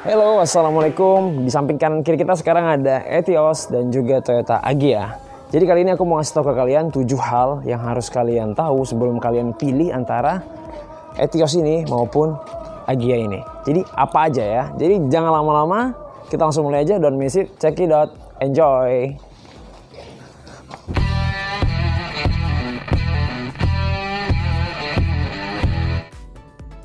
Halo, assalamualaikum. Di samping kanan kiri kita sekarang ada Etios dan juga Toyota Agya. Jadi kali ini aku mau ngasih tahu ke kalian 7 hal yang harus kalian tahu sebelum kalian pilih antara Etios ini maupun Agya ini. Jadi apa aja ya? Jadi jangan lama-lama, kita langsung mulai aja. Don't miss it, check it out, enjoy.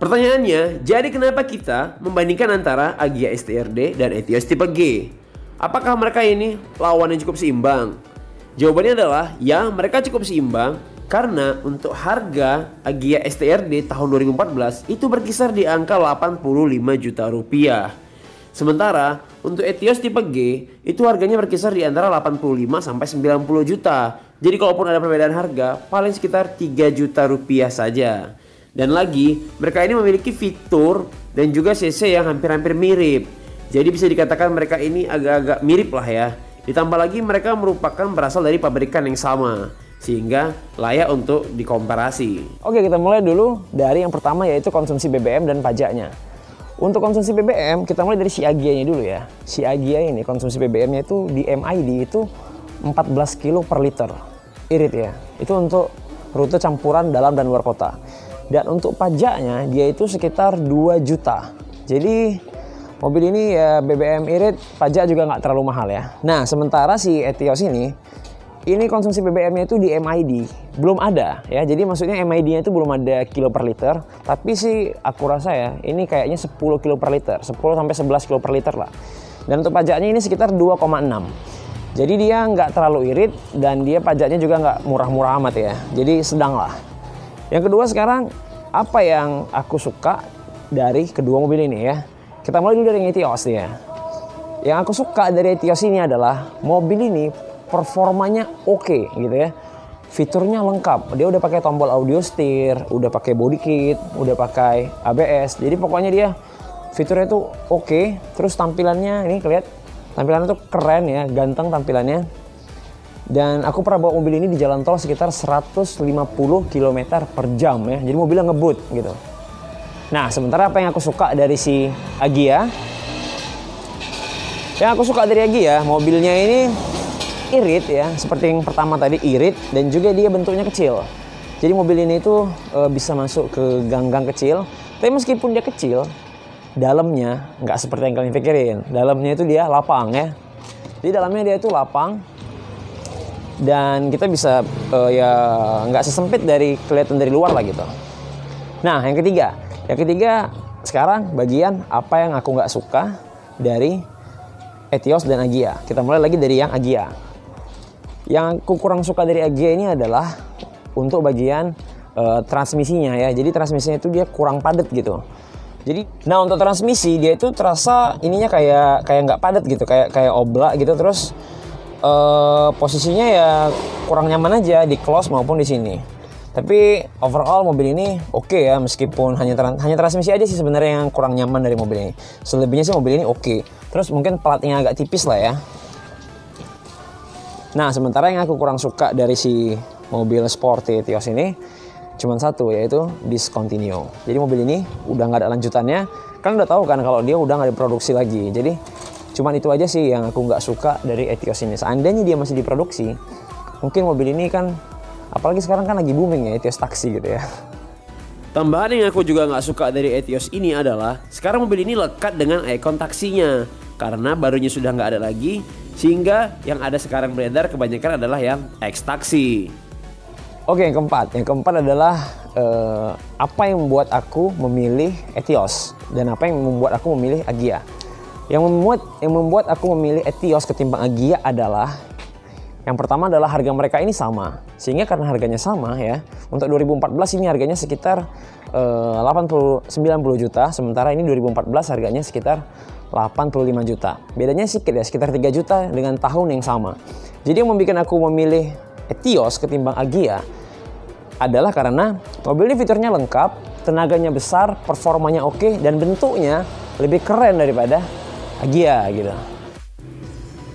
Pertanyaannya, jadi kenapa kita membandingkan antara Agya STRD dan Etios tipe G? Apakah mereka ini lawan yang cukup seimbang? Jawabannya adalah ya, mereka cukup seimbang karena untuk harga Agya STRD tahun 2014 itu berkisar di angka 85 juta rupiah. Sementara untuk Etios tipe G itu harganya berkisar di antara 85 sampai 90 juta. Jadi kalaupun ada perbedaan harga paling sekitar 3 juta rupiah saja. Dan lagi, mereka ini memiliki fitur dan juga CC yang hampir-hampir mirip. Jadi bisa dikatakan mereka ini agak-agak mirip lah ya. Ditambah lagi mereka merupakan berasal dari pabrikan yang sama, sehingga layak untuk dikomparasi. Oke, kita mulai dulu dari yang pertama, yaitu konsumsi BBM dan pajaknya. Untuk konsumsi BBM, kita mulai dari si Agya-nya dulu ya. Si Agya ini konsumsi BBM-nya itu di MID itu 14 kilo per liter. Irit ya. Itu untuk rute campuran dalam dan luar kota. Dan untuk pajaknya dia itu sekitar 2 juta. Jadi mobil ini ya BBM irit, pajak juga nggak terlalu mahal ya. Nah sementara si Etios ini konsumsi BBM-nya itu di MID belum ada ya. Jadi maksudnya MID-nya itu belum ada kilo per liter. Tapi sih aku rasa ya ini kayaknya 10 kilo per liter, 10 sampai 11 kilo per liter lah. Dan untuk pajaknya ini sekitar 2,6. Jadi dia nggak terlalu irit dan dia pajaknya juga nggak murah-murah amat ya. Jadi sedang lah. Yang kedua sekarang, apa yang aku suka dari kedua mobil ini ya. Kita mulai dulu dari Etios nih ya. Yang aku suka dari Etios ini adalah mobil ini performanya oke gitu ya. Fiturnya lengkap. Dia udah pakai tombol audio steer, udah pakai body kit, udah pakai ABS. Jadi pokoknya dia fiturnya tuh oke. Terus tampilannya ini kelihatan, tampilannya tuh keren ya, ganteng tampilannya. Dan aku pernah bawa mobil ini di jalan tol sekitar 150 km per jam ya. Jadi mobilnya ngebut gitu. Nah sementara apa yang aku suka dari si Agya? Yang aku suka dari Agya, mobilnya ini irit ya. Seperti yang pertama tadi, irit. Dan juga dia bentuknya kecil. Jadi mobil ini tuh bisa masuk ke gang-gang kecil. Tapi meskipun dia kecil, dalamnya nggak seperti yang kalian pikirin. Dalamnya itu dia lapang ya. Jadi dalamnya dia itu lapang. Dan kita bisa ya nggak sesempit dari kelihatan dari luar lah gitu. Nah yang ketiga sekarang bagian apa yang aku nggak suka dari Etios dan Agya. Kita mulai lagi dari yang Agya. Yang aku kurang suka dari Agya ini adalah untuk bagian transmisinya ya. Jadi transmisinya itu dia kurang padat gitu. Jadi, nah untuk transmisi dia itu terasa ininya kayak nggak padat gitu, kayak oblak gitu. Terus posisinya ya kurang nyaman aja di close maupun di sini. Tapi overall mobil ini oke ya, meskipun hanya transmisi aja sih sebenarnya yang kurang nyaman dari mobil ini. Selebihnya sih mobil ini oke. Terus mungkin platnya agak tipis lah ya. Nah sementara yang aku kurang suka dari si mobil sporty Etios ini cuman satu, yaitu discontinue. Jadi mobil ini udah nggak ada lanjutannya. Kan udah tahu kan kalau dia udah nggak diproduksi lagi. Jadi cuman itu aja sih yang aku nggak suka dari Etios ini. Seandainya dia masih diproduksi, mungkin mobil ini kan, apalagi sekarang kan lagi booming ya Etios taksi gitu ya. Tambahan yang aku juga nggak suka dari Etios ini adalah sekarang mobil ini lekat dengan ikon taksinya. Karena barunya sudah nggak ada lagi, sehingga yang ada sekarang beredar kebanyakan adalah yang X taksi. Oke, yang keempat adalah apa yang membuat aku memilih Etios dan apa yang membuat aku memilih Agya. Yang membuat aku memilih Etios ketimbang Agya adalah yang pertama adalah harga mereka ini sama. Sehingga karena harganya sama ya, untuk 2014 ini harganya sekitar 90 juta, sementara ini 2014 harganya sekitar 85 juta. Bedanya sedikit ya, sekitar 3 juta dengan tahun yang sama. Jadi yang membuat aku memilih Etios ketimbang Agya adalah karena mobil ini fiturnya lengkap, tenaganya besar, performanya oke, dan bentuknya lebih keren daripada Agya gitu.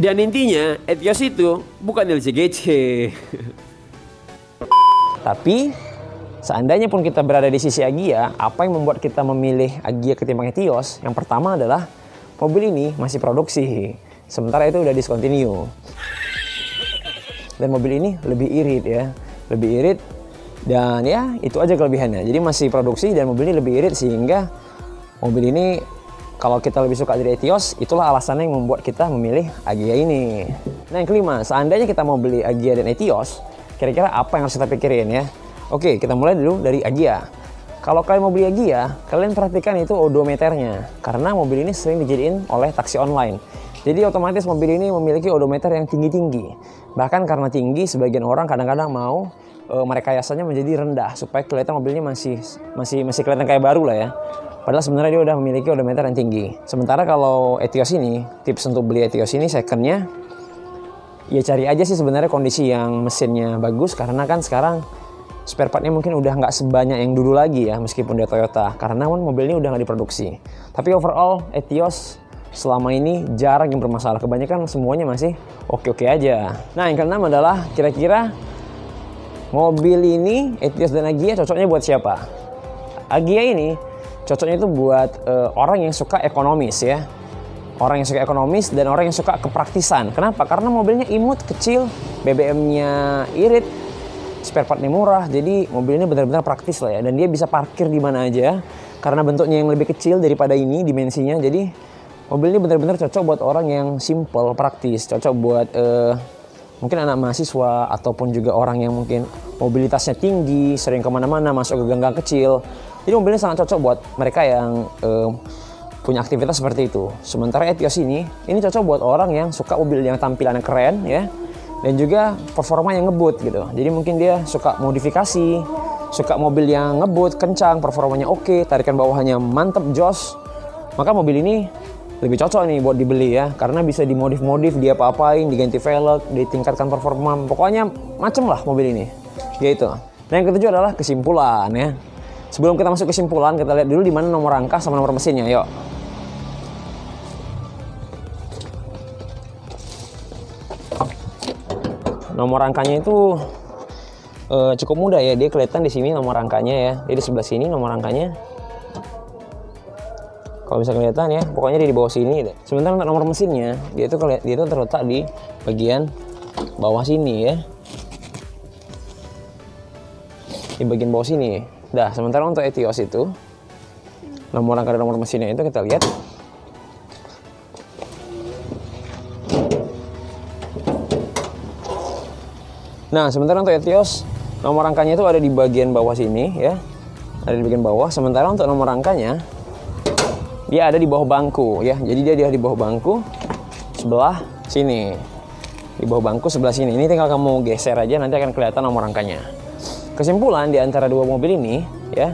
Dan intinya Etios itu bukan LCGC. Tapi seandainya pun kita berada di sisi Agya, apa yang membuat kita memilih Agya ketimbang Etios? Yang pertama adalah mobil ini masih produksi, sementara itu udah discontinue. Dan mobil ini lebih irit ya, lebih irit, dan ya itu aja kelebihannya. Jadi masih produksi dan mobil ini lebih irit, sehingga mobil ini kalau kita lebih suka dari Etios, itulah alasannya yang membuat kita memilih Agya ini. Nah yang kelima, seandainya kita mau beli Agya dan Etios, kira-kira apa yang harus kita pikirin ya? Oke, kita mulai dulu dari Agya. Kalau kalian mau beli Agya, kalian perhatikan itu odometernya, karena mobil ini sering dijadiin oleh taksi online. Jadi otomatis mobil ini memiliki odometer yang tinggi-tinggi. Bahkan karena tinggi, sebagian orang kadang-kadang mau merekayasanya menjadi rendah, supaya kelihatan mobilnya masih kelihatan kayak baru lah ya. Padahal sebenarnya dia udah memiliki odometer yang tinggi. Sementara kalau Etios ini, tips untuk beli Etios ini secondnya, ya cari aja sih sebenarnya kondisi yang mesinnya bagus, karena kan sekarang spare partnya mungkin udah nggak sebanyak yang dulu lagi ya, meskipun dia Toyota, karena mobil ini udah nggak diproduksi. Tapi overall Etios selama ini jarang yang bermasalah, kebanyakan semuanya masih oke-oke aja. Nah yang keenam adalah kira-kira mobil ini Etios dan Agya cocoknya buat siapa? Agya ini cocoknya itu buat orang yang suka ekonomis ya. Orang yang suka ekonomis dan orang yang suka kepraktisan. Kenapa? Karena mobilnya imut, kecil, BBM-nya irit, spare partnya murah. Jadi mobil ini benar-benar praktis lah ya. Dan dia bisa parkir di mana aja. Karena bentuknya yang lebih kecil daripada ini dimensinya. Jadi mobil ini benar-benar cocok buat orang yang simple, praktis. Cocok buat mungkin anak mahasiswa ataupun juga orang yang mungkin mobilitasnya tinggi, sering kemana-mana, masuk ke gang-gang kecil. Jadi mobil ini sangat cocok buat mereka yang punya aktivitas seperti itu. Sementara Etios ini cocok buat orang yang suka mobil yang tampilannya keren ya, dan juga performa yang ngebut gitu. Jadi mungkin dia suka modifikasi, suka mobil yang ngebut, kencang, performanya oke, tarikan bawahnya mantep, jos. Maka mobil ini lebih cocok nih buat dibeli ya, karena bisa dimodif-modif, dia apa-apain, diganti velg, ditingkatkan performa, pokoknya macem lah mobil ini. Gitu. Nah yang ketujuh adalah kesimpulan ya. Sebelum kita masuk kesimpulan, kita lihat dulu di mana nomor rangka sama nomor mesinnya. Yuk. Nomor rangkanya itu cukup mudah ya. Dia kelihatan di sini nomor rangkanya ya. Dia di sebelah sini nomor rangkanya. Kalau bisa kelihatan ya, pokoknya dia di bawah sini deh. Sementara untuk nomor mesinnya, dia itu terletak di bagian bawah sini ya. Di bagian bawah sini. Dah, sementara untuk Etios itu nomor rangka dan nomor mesinnya itu kita lihat. Nah, sementara untuk Etios nomor rangkanya itu ada di bagian bawah sini ya. Ada di bagian bawah. Sementara untuk nomor rangkanya dia ada di bawah bangku ya. Jadi dia di bawah bangku sebelah sini. Di bawah bangku sebelah sini. Ini tinggal kamu geser aja, nanti akan kelihatan nomor rangkanya. Kesimpulan di antara dua mobil ini ya,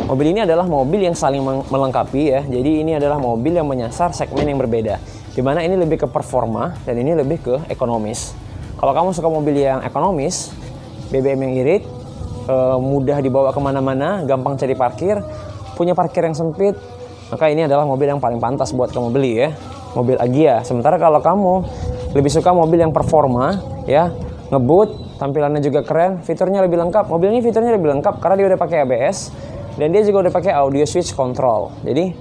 mobil ini adalah mobil yang saling melengkapi ya. Jadi ini adalah mobil yang menyasar segmen yang berbeda, dimana ini lebih ke performa dan ini lebih ke ekonomis. Kalau kamu suka mobil yang ekonomis, BBM yang irit, mudah dibawa kemana-mana, gampang cari parkir, punya parkir yang sempit, maka ini adalah mobil yang paling pantas buat kamu beli ya, mobil Agya. Sementara kalau kamu lebih suka mobil yang performa ya, ngebut, tampilannya juga keren, fiturnya lebih lengkap. Mobil ini fiturnya lebih lengkap karena dia udah pakai ABS dan dia juga udah pakai audio switch control. Jadi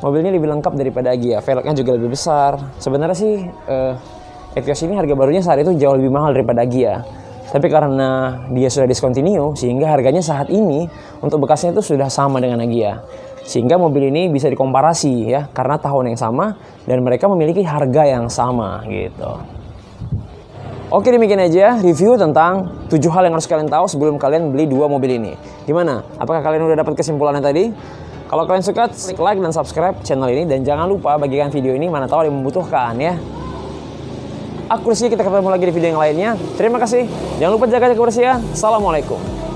mobil ini lebih lengkap daripada Agya. Velgnya juga lebih besar. Sebenarnya sih Etios ini harga barunya saat itu jauh lebih mahal daripada Agya. Tapi karena dia sudah discontinue, sehingga harganya saat ini untuk bekasnya itu sudah sama dengan Agya. Sehingga mobil ini bisa dikomparasi ya, karena tahun yang sama dan mereka memiliki harga yang sama gitu. Oke, demikian aja review tentang 7 hal yang harus kalian tahu sebelum kalian beli dua mobil ini. Gimana? Apakah kalian udah dapat kesimpulannya tadi? Kalau kalian suka, klik like dan subscribe channel ini. Dan jangan lupa bagikan video ini, mana tahu ada yang membutuhkan ya. Aku Rizky, kita ketemu lagi di video yang lainnya. Terima kasih. Jangan lupa jaga kebersihan. Assalamualaikum.